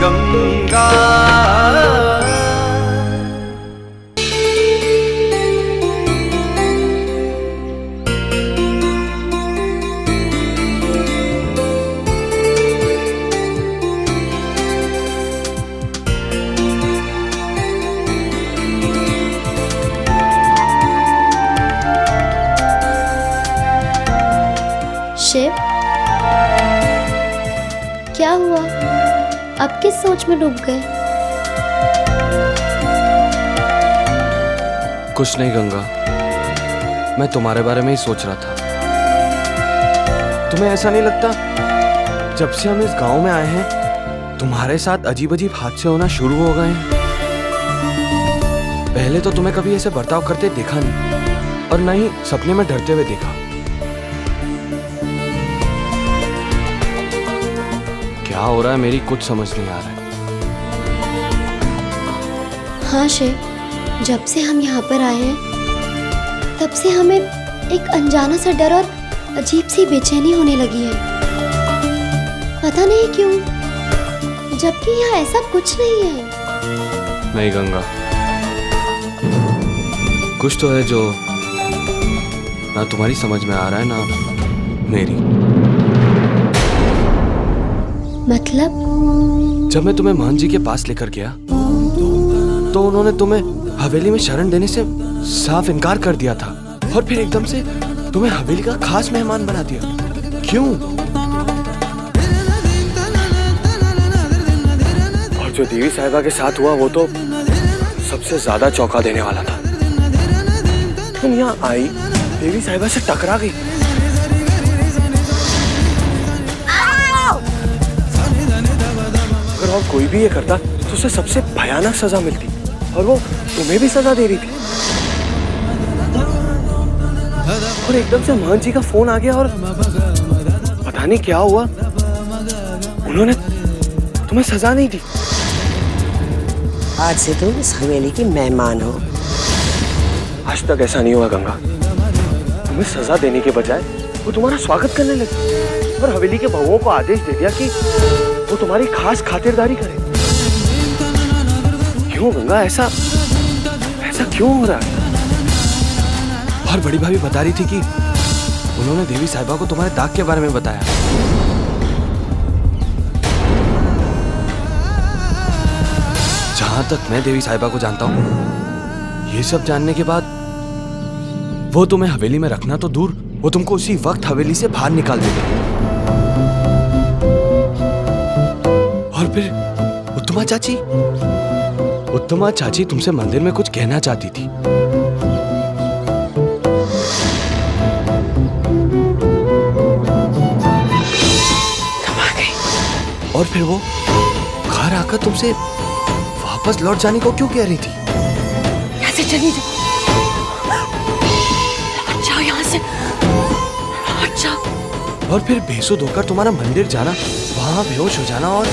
गंगा। शिव, क्या हुआ? अब किस सोच में डूब गए? कुछ नहीं गंगा, मैं तुम्हारे बारे में ही सोच रहा था। तुम्हें ऐसा नहीं लगता जब से हम इस गांव में आए हैं तुम्हारे साथ अजीब अजीब हादसे होना शुरू हो गए हैं? पहले तो तुम्हें कभी ऐसे बर्ताव करते देखा नहीं, और न ही सपने में डरते हुए देखा। क्या हो रहा है मेरी कुछ समझ नहीं आ रहा है। हाँ शिव, जब से हम यहाँ पर आए हैं तब से हमें एक अनजाना सा डर और अजीब सी बेचैनी होने लगी है। पता नहीं क्यों, जबकि यहाँ ऐसा कुछ नहीं है। नहीं गंगा, कुछ तो है जो ना तुम्हारी समझ में आ रहा है ना मेरी। मतलब? जब मैं तुम्हें महंत जी के पास लेकर गया तो उन्होंने तुम्हें हवेली में शरण देने से साफ इनकार कर दिया था, और फिर एकदम से तुम्हें हवेली का खास मेहमान बना दिया। क्यों? और जो देवी साहिबा के साथ हुआ वो तो सबसे ज्यादा चौंका देने वाला था। तुम यहाँ आई, देवी साहिबा से टकरा गई। अगर और कोई भी ये करता तो उसे सबसे भयानक सजा मिलती, और वो तुम्हें भी सजा दे रही थी। और एकदम से महंत जी का फोन आ गया और पता नहीं क्या हुआ, उन्होंने तुम्हें सजा नहीं दी। आज से तुम इस हवेली की मेहमान हो। आज तक ऐसा नहीं हुआ गंगा। तुम्हें सजा देने के बजाय वो तुम्हारा स्वागत करने लगी, और हवेली के बहुओं को आदेश दे दिया कि वो तुम्हारी खास खातिरदारी करे। क्यों गंगा, ऐसा क्यों हो रहा है? और बड़ी भाभी बता रही थी कि उन्होंने देवी साहिबा को तुम्हारे दाग के बारे में बताया। जहां तक मैं देवी साहिबा को जानता हूं, ये सब जानने के बाद वो तुम्हें हवेली में रखना तो दूर, वो तुमको उसी वक्त हवेली से बाहर निकाल देगी। और फिर उत्तमा चाची तुमसे मंदिर में कुछ कहना चाहती थी। और फिर वो घर आकर तुमसे वापस लौट जाने को क्यों कह रही थी? कैसे चली जाओ? अच्छा यहाँ से, अच्छा। और फिर बेसुध होकर तुम्हारा मंदिर जाना, वहां बेहोश हो जाना, और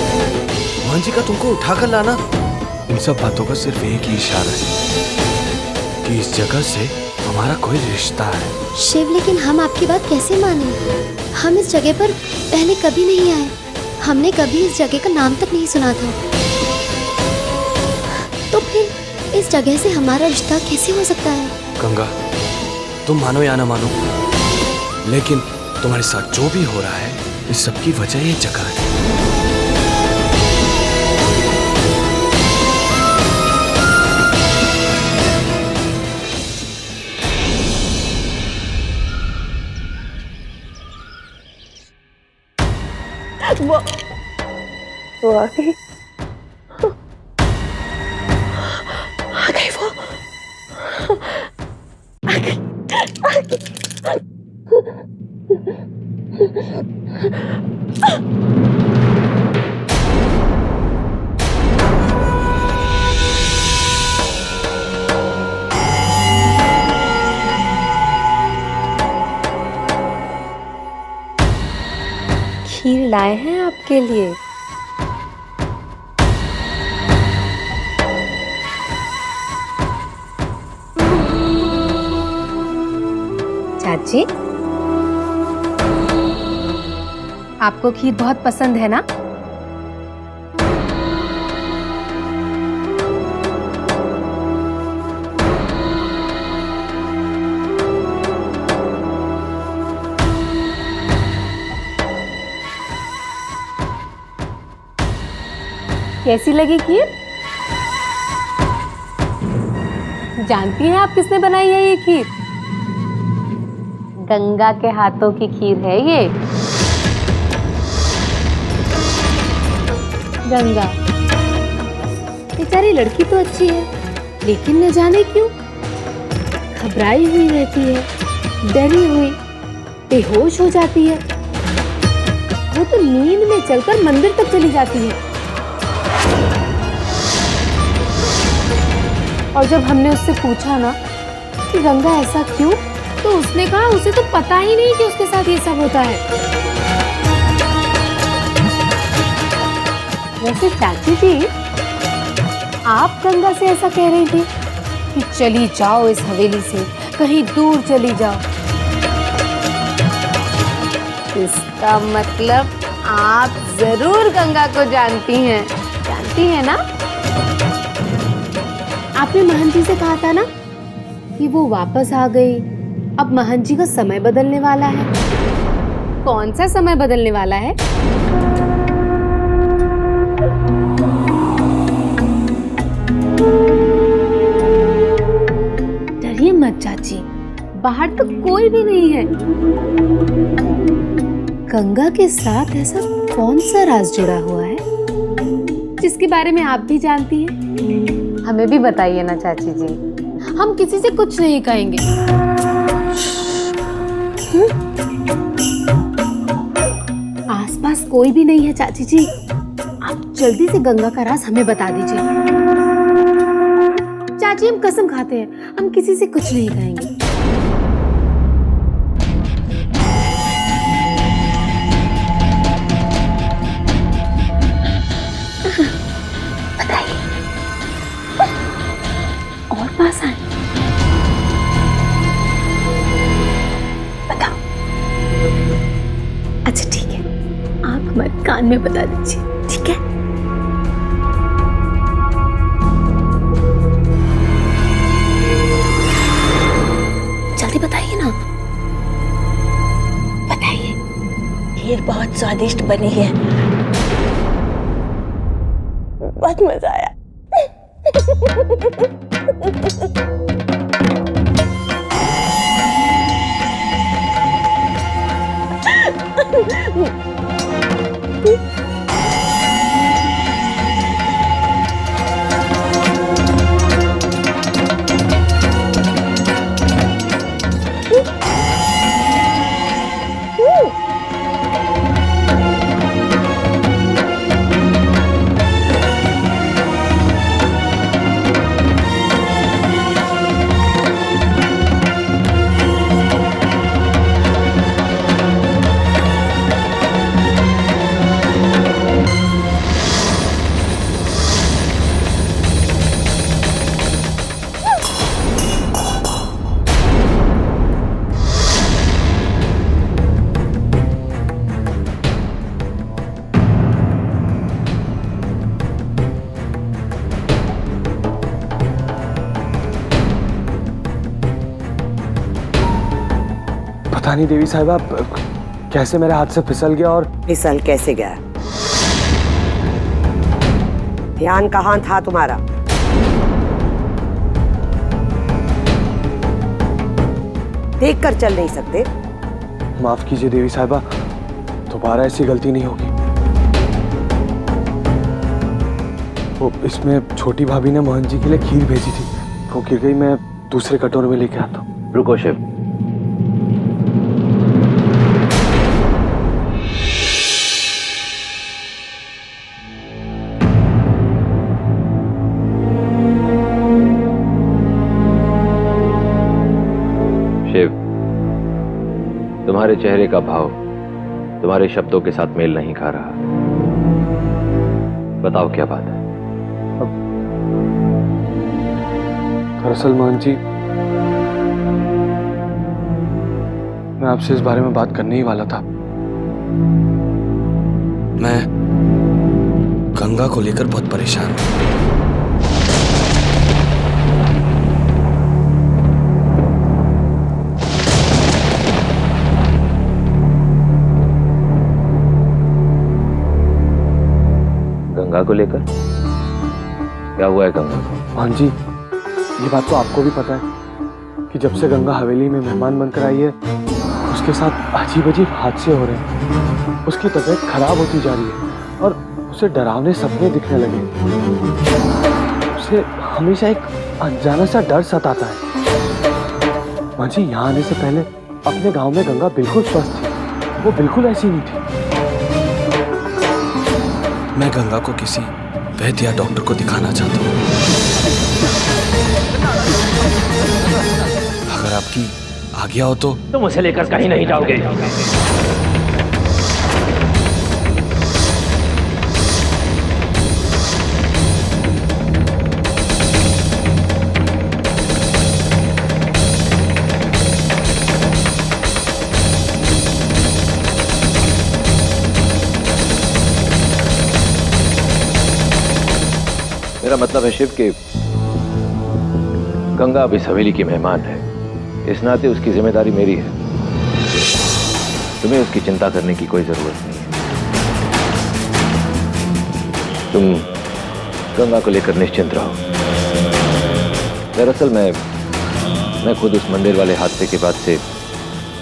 मोहन जी का तुमको उठाकर लाना, इन सब बातों का सिर्फ एक ही इशारा है कि इस जगह से हमारा कोई रिश्ता है। शिव, लेकिन हम आपकी बात कैसे माने? हम इस जगह पर पहले कभी नहीं आए, हमने कभी इस जगह का नाम तक नहीं सुना था। तो फिर इस जगह से हमारा रिश्ता कैसे हो सकता है? गंगा, तुम मानो या ना मानो, लेकिन तुम्हारे साथ जो भी हो रहा है, इस सब की वजह ये जगह है। वो आ गई, आ गई वो, आ गई, आ गई। खीर लाए हैं आपके लिए। चाची, आपको खीर बहुत पसंद है ना? कैसी लगी खीर? जानती हैं आप किसने बनाई है ये खीर? गंगा के हाथों की खीर है ये। गंगा बेचारी लड़की तो अच्छी है, लेकिन न जाने क्यों घबराई हुई रहती है, डरी हुई, बेहोश हो जाती है। वो तो नींद में चलकर मंदिर तक चली जाती है। और जब हमने उससे पूछा ना कि गंगा ऐसा क्यों, तो उसने कहा उसे तो पता ही नहीं कि उसके साथ ये सब होता है। वैसे चाची जी, आप गंगा से ऐसा कह रही थी कि चली जाओ इस हवेली से, कहीं दूर चली जाओ। इसका मतलब आप जरूर गंगा को जानती हैं ना? आपने महंत जी से कहा था ना कि वो वापस आ गई, अब महंत जी का समय बदलने वाला है। कौन सा समय बदलने वाला है? डरिए मत चाची, बाहर तो कोई भी नहीं है। गंगा के साथ ऐसा कौन सा राज जुड़ा हुआ है जिसके बारे में आप भी जानती हैं? हमें भी बताइए ना चाची जी, हम किसी से कुछ नहीं कहेंगे। आसपास कोई भी नहीं है चाची जी, आप जल्दी से गंगा का राज हमें बता दीजिए। चाची हम कसम खाते हैं, हम किसी से कुछ नहीं कहेंगे। और पास आए, बताओ। अच्छा ठीक है, आप हमारे कान में बता दीजिए, ठीक है? जल्दी बताइए ना, बताइए। खीर बहुत स्वादिष्ट बनी है, बहुत मजा आया। पता नहीं देवी साहिबा कैसे मेरे हाथ से फिसल गया और फिसल कैसे गया? ध्यान कहाँ था तुम्हारा? देख कर चल नहीं सकते? माफ कीजिए देवी साहिबा, दोबारा ऐसी गलती नहीं होगी। वो इसमें छोटी भाभी ने मोहन जी के लिए खीर भेजी थी, वो गिर गई, मैं दूसरे कटोरे में लेके आता हूँ। रुको शिव, शिव, तुम्हारे चेहरे का भाव तुम्हारे शब्दों के साथ मेल नहीं खा रहा। बताओ क्या बात है? दरअसल मोहन जी, मैं आपसे इस बारे में बात करने ही वाला था। मैं गंगा को लेकर बहुत परेशान हूं। गंगा को लेकर? क्या हुआ है गंगा को? हाँ जी, ये बात तो आपको भी पता है कि जब से गंगा हवेली में मेहमान बनकर आई है उसके साथ अजीब अजीब हादसे हो रहे हैं। उसकी तबीयत खराब होती जा रही है और उसे डरावने सपने दिखने लगे। उसे हमेशा एक अनजाना सा डर सताता है। माँ जी, यहाँ आने से पहले अपने गांव में गंगा बिल्कुल स्वस्थ थी, वो बिल्कुल ऐसी नहीं थी। मैं गंगा को किसी वैद्य या डॉक्टर को दिखाना चाहता हूँ। अगर आपकी आज्ञा हो तो तुम उसे लेकर कहीं नहीं जाओगे। मेरा मतलब है शिव कि गंगा अब इस हवेली की मेहमान है, इस नाते उसकी जिम्मेदारी मेरी है। तुम्हें उसकी चिंता करने की कोई जरूरत नहीं है। तुम गंगा को लेकर निश्चिंत रहो। दरअसल मैं खुद उस मंदिर वाले हादसे के बाद से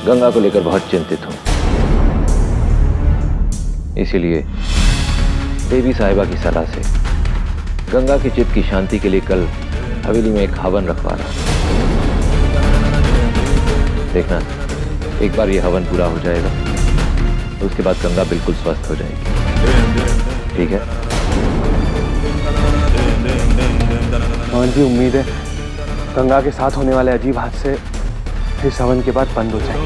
गंगा को लेकर बहुत चिंतित हूं। इसीलिए देवी साहिबा की सलाह से गंगा के चित्त की शांति के लिए कल हवेली में एक हवन रखवा रहा हूं। देखना, एक बार ये हवन पूरा हो जाएगा तो उसके बाद गंगा बिल्कुल स्वस्थ हो जाएगी। ठीक है? हाँ जी, उम्मीद है गंगा के साथ होने वाले अजीब हादसे इस हवन के बाद बंद हो जाएंगे।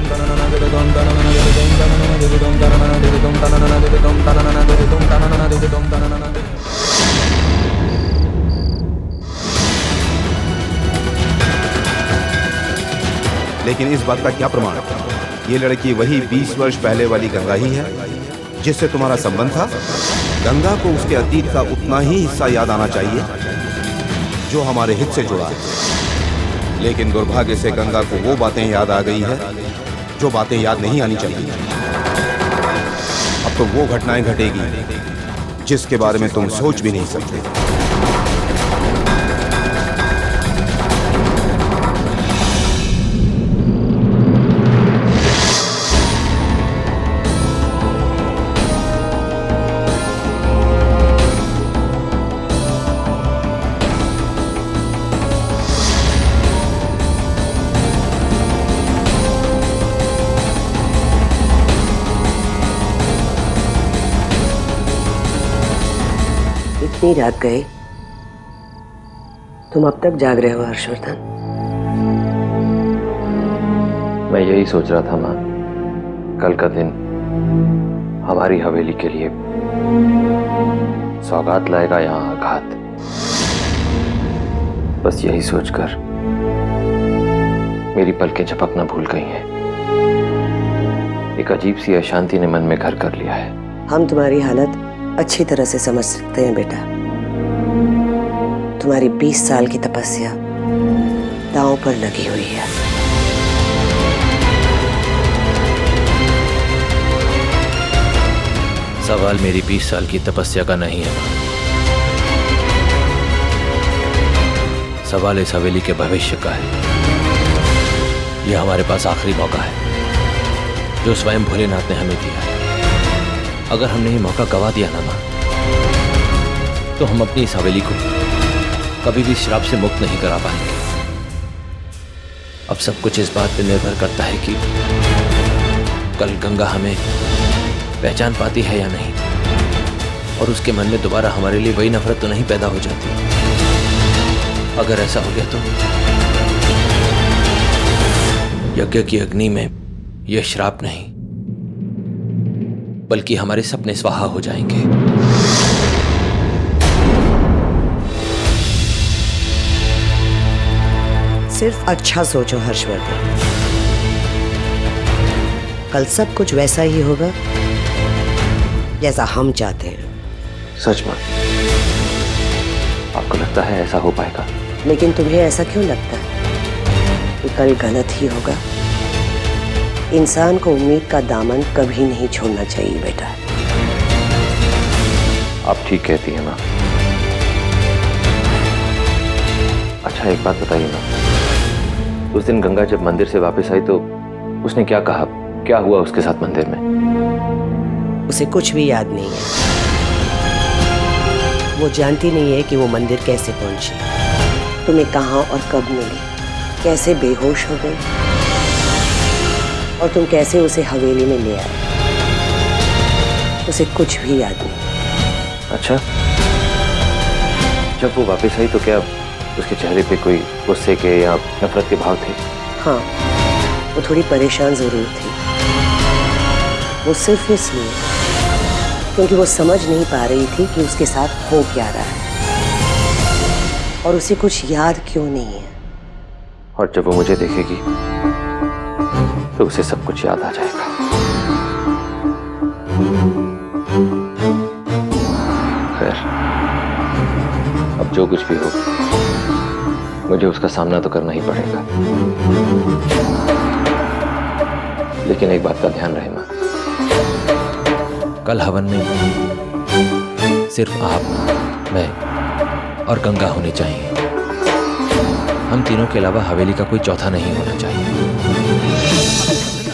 लेकिन इस बात का क्या प्रमाण? ये लड़की वही 20 वर्ष पहले वाली गंगा ही है जिससे तुम्हारा संबंध था। गंगा को उसके अतीत का उतना ही हिस्सा याद आना चाहिए जो हमारे हित से जुड़ा है। लेकिन दुर्भाग्य से गंगा को वो बातें याद आ गई है जो बातें याद नहीं आनी चाहिए। अब तो वो घटनाएं घटेगी जिसके बारे में तुम सोच भी नहीं सकते। इतनी रात गए, तुम अब तक जाग रहे हो हर्षवर्धन? मैं यही सोच रहा था माँ, कल का दिन हमारी हवेली के लिए सौगात लाएगा या आघात। बस यही सोचकर मेरी पलकें झपकना भूल गई हैं। एक अजीब सी अशांति ने मन में घर कर लिया है। हम तुम्हारी हालत अच्छी तरह से समझ सकते हैं बेटा। तुम्हारी 20 साल की तपस्या दांव पर लगी हुई है। सवाल मेरी 20 साल की तपस्या का नहीं है मां। सवाल इस हवेली के भविष्य का है। यह हमारे पास आखिरी मौका है जो स्वयं भोलेनाथ ने हमें दिया है। अगर हमने ये मौका गवा दिया ना मां, तो हम अपनी इस हवेली को कभी भी श्राप से मुक्त नहीं करा पाएंगे। अब सब कुछ इस बात पर निर्भर करता है कि कल गंगा हमें पहचान पाती है या नहीं, और उसके मन में दोबारा हमारे लिए वही नफरत तो नहीं पैदा हो जाती। अगर ऐसा हो गया तो यज्ञ की अग्नि में यह श्राप नहीं बल्कि हमारे सपने स्वाहा हो जाएंगे। सिर्फ अच्छा सोचो हर्षवर्धन, कल सब कुछ वैसा ही होगा जैसा हम चाहते हैं। सच में आपको लगता है ऐसा हो पाएगा? लेकिन तुम्हें ऐसा क्यों लगता है कि कल गलत ही होगा? इंसान को उम्मीद का दामन कभी नहीं छोड़ना चाहिए बेटा। आप ठीक कहती हैं मां। अच्छा एक बात बताइए ना, उस दिन गंगा जब मंदिर से वापस आई तो उसने क्या कहा, क्या हुआ उसके साथ मंदिर में? उसे कुछ भी याद नहीं है। वो जानती नहीं है कि वो मंदिर कैसे पहुंची, तुम्हें कहाँ और कब मिली, कैसे बेहोश हो गई और तुम कैसे उसे हवेली में ले आए। उसे कुछ भी याद नहीं। अच्छा, जब वो वापस आई तो क्या उसके चेहरे पे कोई गुस्से के या नफरत के भाव थे? हाँ, वो थोड़ी परेशान जरूर थी। वो सिर्फ इसलिए क्योंकि वो समझ नहीं पा रही थी कि उसके साथ हो क्या रहा है और उसे कुछ याद क्यों नहीं है। और जब वो मुझे देखेगी तो उसे सब कुछ याद आ जाएगा। खैर, अब जो कुछ भी हो मुझे उसका सामना तो करना ही पड़ेगा। लेकिन एक बात का ध्यान रहे मां, कल हवन में सिर्फ आप, मैं और गंगा होने चाहिए। हम तीनों के अलावा हवेली का कोई चौथा नहीं होना चाहिए।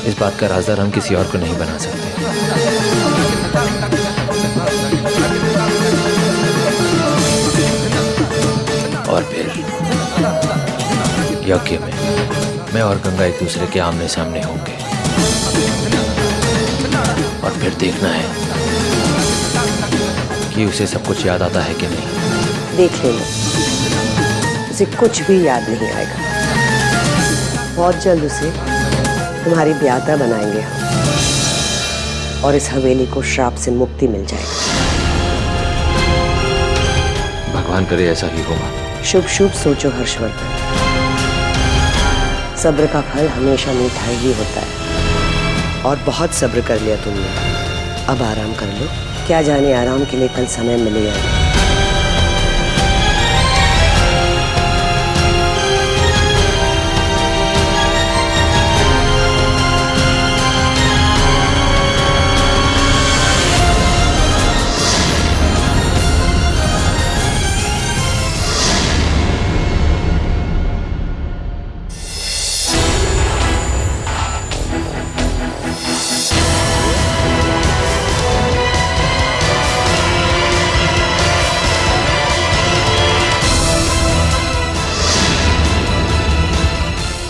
इस बात का राज़दार हम किसी और को नहीं बना सकते। और फिर यज्ञ में मैं और गंगा एक दूसरे के आमने सामने होंगे और फिर देखना है कि उसे सब कुछ याद आता है कि नहीं। देख लेना, उसे कुछ भी याद नहीं आएगा। बहुत जल्द उसे तुम्हारी ब्याता बनाएंगे हम और इस हवेली को श्राप से मुक्ति मिल जाएगी। भगवान करे ऐसा ही हो मां। शुभ शुभ सोचो हर्षवर्धन। सब्र का फल हमेशा मीठा ही होता है और बहुत सब्र कर लिया तुमने। अब आराम कर लो, क्या जाने आराम के लिए कल समय मिलेगा।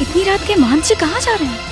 इतनी रात के महंत जी कहाँ जा रहे हैं?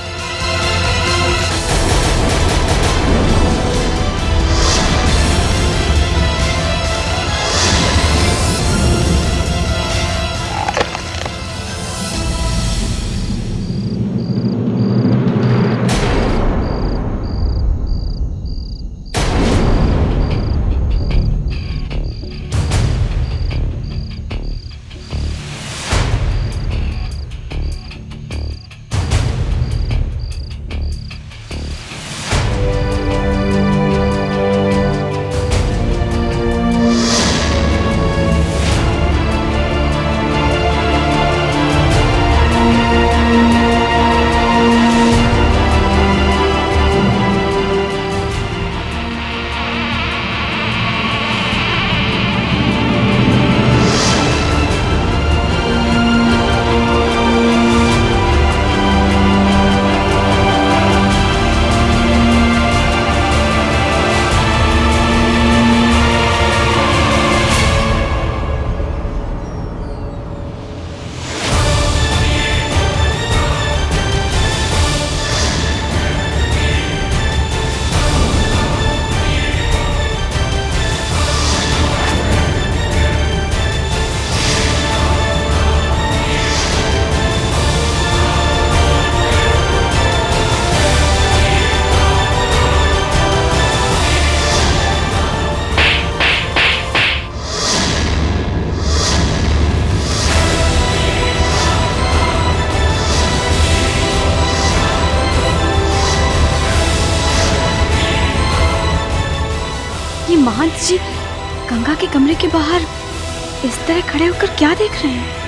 ये महंत जी गंगा के कमरे के बाहर इस तरह खड़े होकर क्या देख रहे हैं?